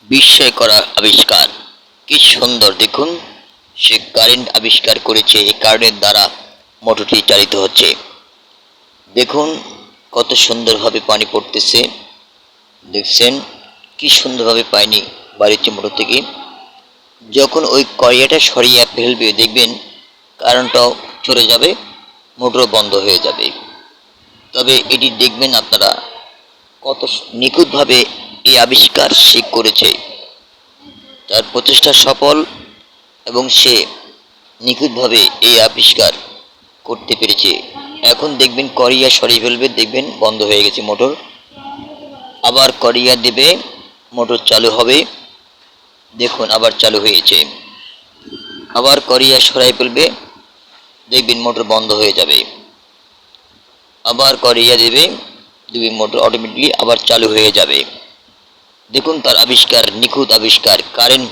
বিস্ময়কর আবিষ্কার! কি সুন্দর দেখুন, সে কারেন্ট আবিষ্কার করেছে। এই কারেন্টের দ্বারা মোটরটি চালিত হচ্ছে। দেখুন কত সুন্দরভাবে পানি পড়তেছে। দেখছেন কি সুন্দরভাবে পানি বাড়িতে মোটর থেকে। যখন ওই কড়াইটা সরিয়ে ফেলবে দেখবেন কারেন্টটাও চলে যাবে, মোটর বন্ধ হয়ে যাবে। তবে এটি দেখবেন আপনারা কত নিখুঁতভাবে এই আবিষ্কার সে করেছে। তার প্রচেষ্টা সফল এবং সে নিখুঁতভাবে এই আবিষ্কার করতে পেরেছে। এখন দেখবেন কড়াইয়া সরিয়ে ফেলবে, দেখবেন বন্ধ হয়ে গেছে মোটর। আবার কড়াইয়া দেবে, মোটর চালু হবে। দেখুন আবার চালু হয়েছে। আবার কড়াইয়া সরাই ফেলবে, দেখবেন মোটর বন্ধ হয়ে যাবে। আবার কড়াইয়া দেবে, দেখবেন মোটর অটোমেটিকলি আবার চালু হয়ে যাবে। দেখুন তার আবিষ্কার, নিখুঁত আবিষ্কার। কারেন্ট